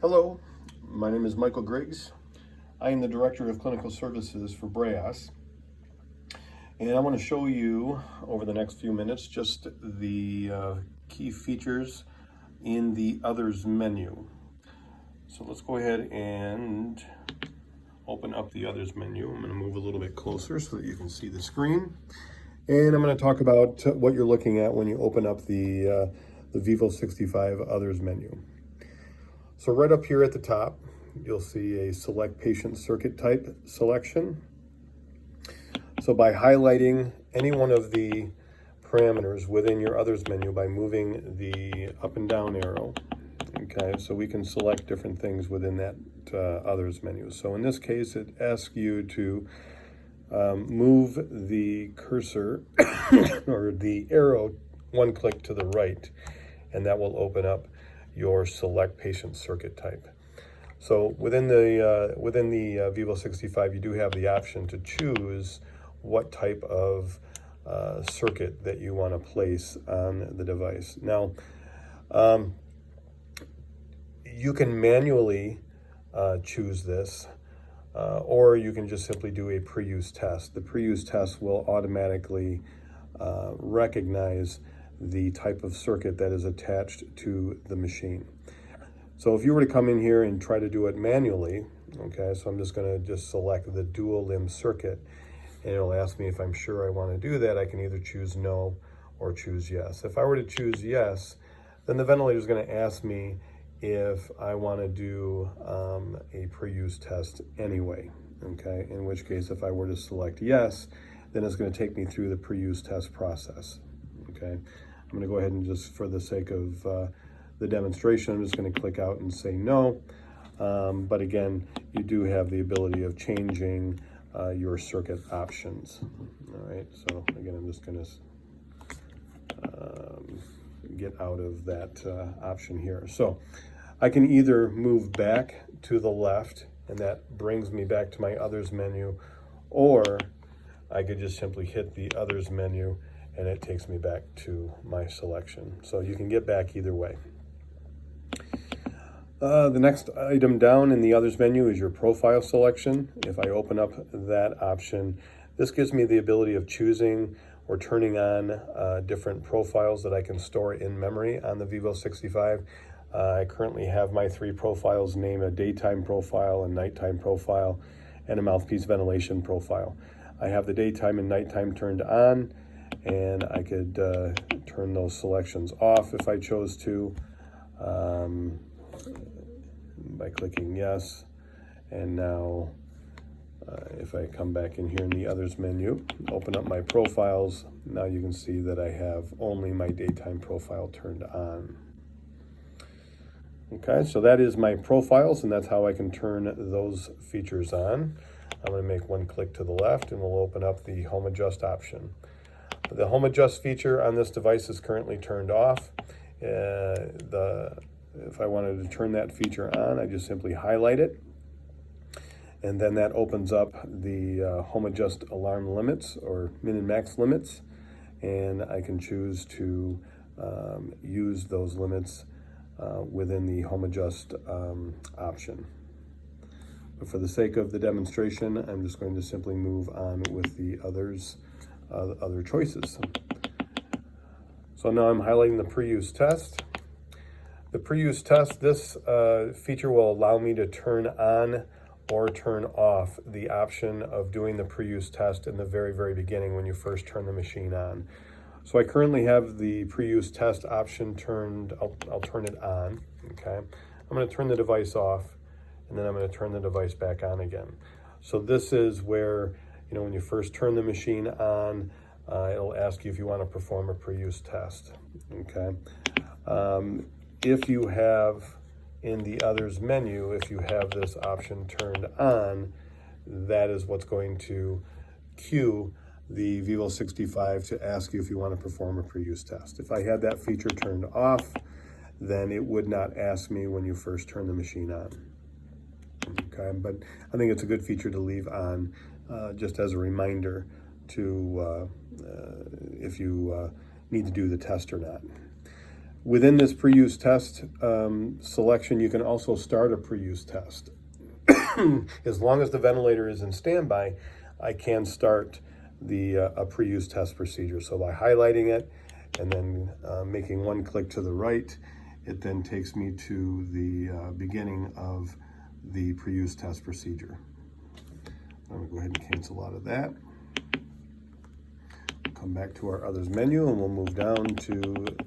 Hello, my name is Michael Griggs. I am the Director of Clinical Services for Breas, and I want to show you over the next few minutes just the key features in the Others menu. So let's go ahead and open up the Others menu. I'm going to move a little bit closer so that you can see the screen. And I'm going to talk about what you're looking at when you open up the Vivo 65 Others menu. So right up here at the top, you'll see a select patient circuit type selection. So by highlighting any one of the parameters within your Others menu by moving the up and down arrow, okay, so we can select different things within that Others menu. So in this case, it asks you to move the cursor or the arrow one click to the right, and that will open up your select patient circuit type. So within the Vivo 65, you do have the option to choose what type of circuit that you want to place on the device. Now, you can manually choose this, or you can just simply do a pre-use test. The pre-use test will automatically recognize the type of circuit that is attached to the machine. So if you were to come in here and try to do it manually, okay, so I'm just going to select the dual limb circuit, and it'll ask me if I'm sure I want to do that. I can either choose no or choose yes. If I were to choose yes, then the ventilator is going to ask me if I want to do a pre-use test anyway, okay, in which case if I were to select yes, then it's going to take me through the pre-use test process, okay. I'm going to go ahead and just, for the sake of the demonstration, I'm just going to click out and say no, but again, you do have the ability of changing your circuit options. All right, so again, I'm just going to get out of that option here. So I can either move back to the left, and that brings me back to my Others menu, or I could just simply hit the Others menu and it takes me back to my selection. So you can get back either way. The next item down in the Others menu is your profile selection. If I open up that option, this gives me the ability of choosing or turning on different profiles that I can store in memory on the Vivo 65. I currently have my 3 profiles named a daytime profile, a nighttime profile, and a mouthpiece ventilation profile. I have the daytime and nighttime turned on, and I could turn those selections off if I chose to by clicking yes. And now if I come back in here in the Others menu, open up my profiles, now you can see that I have only my daytime profile turned on. Okay, so that is my profiles, and that's how I can turn those features on. I'm going to make one click to the left, and we'll open up the Home Adjust option. The Home Adjust feature on this device is currently turned off. If I wanted to turn that feature on, I just simply highlight it, and then that opens up the Home Adjust alarm limits or min and max limits, and I can choose to use those limits within the Home Adjust option. But for the sake of the demonstration, I'm just going to simply move on with the other choices. So now I'm highlighting the pre-use test. The pre-use test, this feature will allow me to turn on or turn off the option of doing the pre-use test in the very, very beginning when you first turn the machine on. So I currently have the pre-use test option turned, I'll turn it on, okay? I'm going to turn the device off, and then I'm going to turn the device back on again. So this is where, you know, when you first turn the machine on, it'll ask you if you want to perform a pre-use test, okay? If you have in the Others menu, if you have this option turned on, that is what's going to cue the Vivo 65 to ask you if you want to perform a pre-use test. If I had that feature turned off, then it would not ask me when you first turn the machine on. Okay, but I think it's a good feature to leave on just as a reminder to if you need to do the test or not. Within this pre-use test selection, you can also start a pre-use test. As long as the ventilator is in standby, I can start a pre-use test procedure. So by highlighting it and then making one click to the right, it then takes me to the beginning of the pre-use test procedure. I'm going to go ahead and cancel out of that. Come back to our others menu and we'll move down to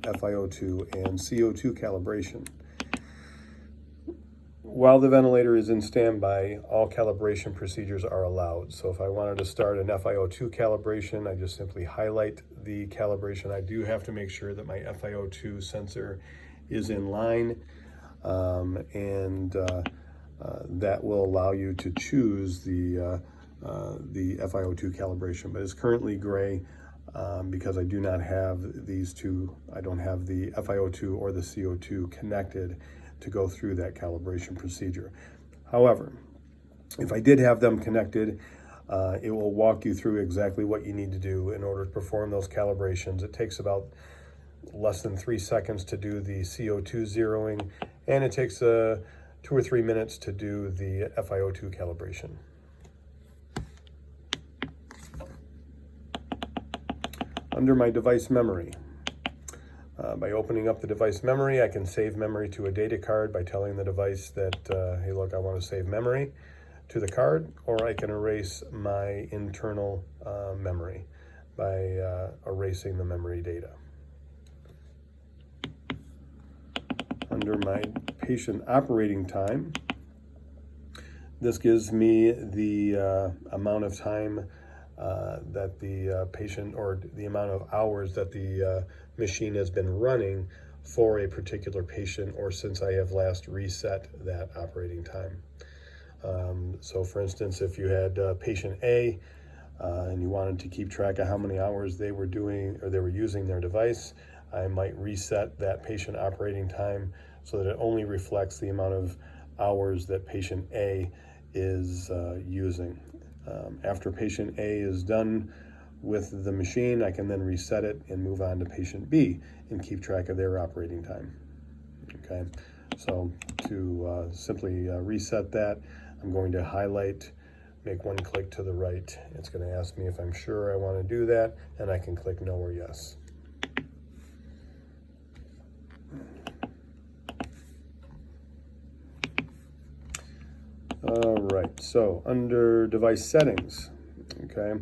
FiO2 and CO2 calibration. While the ventilator is in standby, all calibration procedures are allowed. So if I wanted to start an FiO2 calibration, I just simply highlight the calibration. I do have to make sure that my FiO2 sensor is in line, and that will allow you to choose the FiO2 calibration, but it's currently gray because I do not have these two. I don't have the FiO2 or the CO2 connected to go through that calibration procedure. However, if I did have them connected, it will walk you through exactly what you need to do in order to perform those calibrations. It takes about less than 3 seconds to do the CO2 zeroing, and it takes 2 or 3 minutes to do the FiO2 calibration. Under my device memory, by opening up the device memory, I can save memory to a data card by telling the device that, hey, look, I want to save memory to the card, or I can erase my internal memory by erasing the memory data. Under my patient operating time, this gives me the amount of time that the patient, or the amount of hours that the machine has been running for a particular patient, or since I have last reset that operating time. So for instance, if you had patient A and you wanted to keep track of how many hours they were doing, or they were using their device, I might reset that patient operating time so that it only reflects the amount of hours that patient A is using. After patient A is done with the machine, I can then reset it and move on to patient B and keep track of their operating time. Okay, so to simply reset that, I'm going to highlight, make one click to the right. It's going to ask me if I'm sure I want to do that, and I can click no or yes. All right, so under device settings, okay,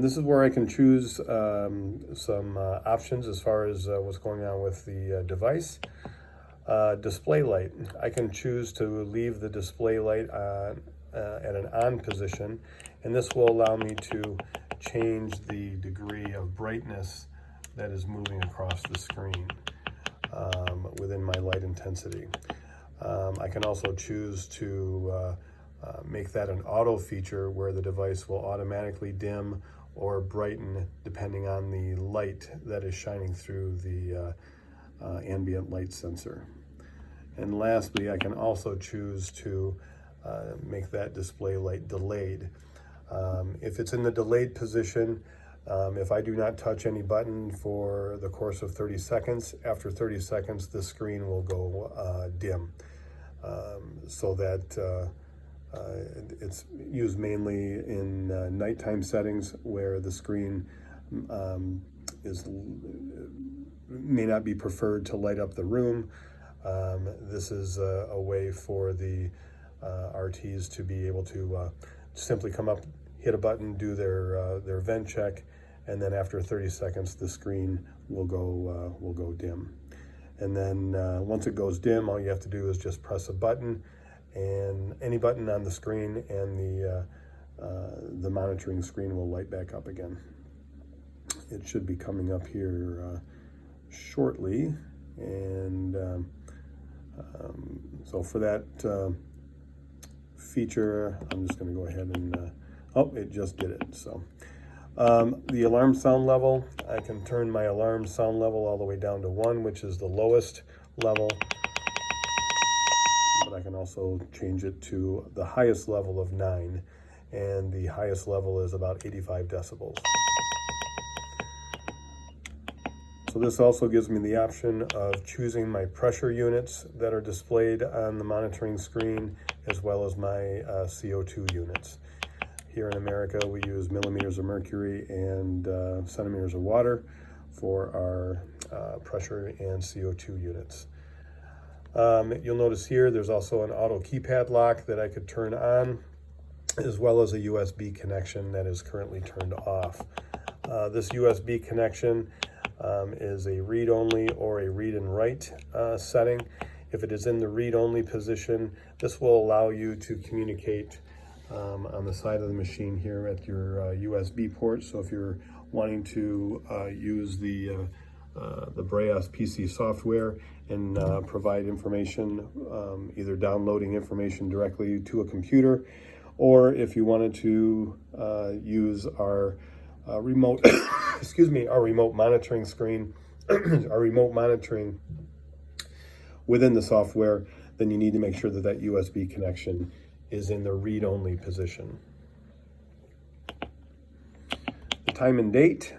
this is where I can choose some options as far as what's going on with the device. Display light, I can choose to leave the display light at an on position, and this will allow me to change the degree of brightness that is moving across the screen within my light intensity. I can also choose to make that an auto feature where the device will automatically dim or brighten depending on the light that is shining through the ambient light sensor. And lastly, I can also choose to make that display light delayed. If it's in the delayed position, if I do not touch any button for the course of 30 seconds, after 30 seconds, the screen will go dim. So that it's used mainly in nighttime settings where the screen may not be preferred to light up the room. This is a way for the RTs to be able to simply come up, hit a button, do their vent check, and then after 30 seconds, the screen will go dim. And then once it goes dim, all you have to do is just press a button, and any button on the screen, and the monitoring screen will light back up again. It should be coming up here shortly, and so for that feature, I'm just going to go ahead and oh, it just did it. So the alarm sound level, I can turn my alarm sound level all the way down to 1, which is the lowest level, but I can also change it to the highest level of 9, and the highest level is about 85 decibels. So So this also gives me the option of choosing my pressure units that are displayed on the monitoring screen, as well as my CO2 units. Here in America, we use millimeters of mercury and centimeters of water for our pressure and CO2 units. You'll notice here there's also an auto keypad lock that I could turn on, as well as a USB connection that is currently turned off. This USB connection is a read-only or a read and write setting. If it is in the read-only position, this will allow you to communicate on the side of the machine here at your USB port. So if you're wanting to use the Breas PC software and provide information, either downloading information directly to a computer, or if you wanted to use our remote, our remote monitoring screen, our remote monitoring within the software, then you need to make sure that that USB connection is in the read-only position. The time and date.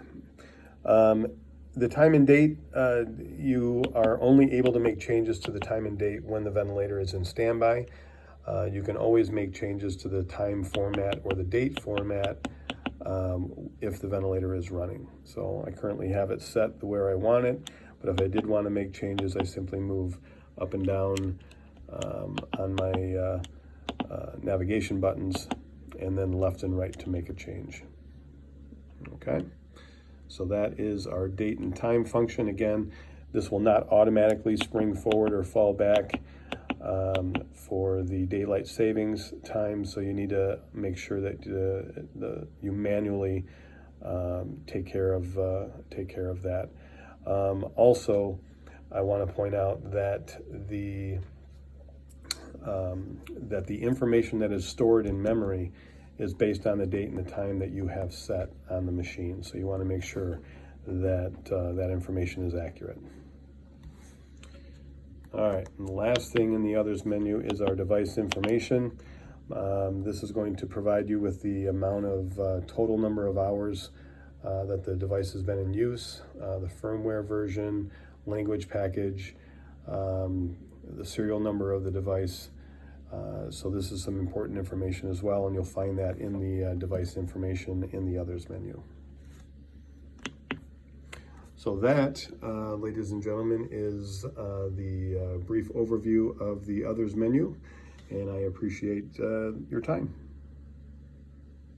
The time and date, you are only able to make changes to the time and date when the ventilator is in standby. You can always make changes to the time format or the date format if the ventilator is running. So I currently have it set where I want it, but if I did want to make changes, I simply move up and down on my navigation buttons, and then left and right to make a change. Okay, so that is our date and time function. Again, this will not automatically spring forward or fall back for the daylight savings time, so you need to make sure that you manually take care of that. Also, I want to point out that the information that is stored in memory is based on the date and the time that you have set on the machine. So you want to make sure that that information is accurate. All right, and the last thing in the Others menu is our device information. This is going to provide you with the amount of total number of hours that the device has been in use, the firmware version, language package, the serial number of the device. So this is some important information as well, and you'll find that in the device information in the Others menu. So that, ladies and gentlemen, is the brief overview of the Others menu, and I appreciate your time.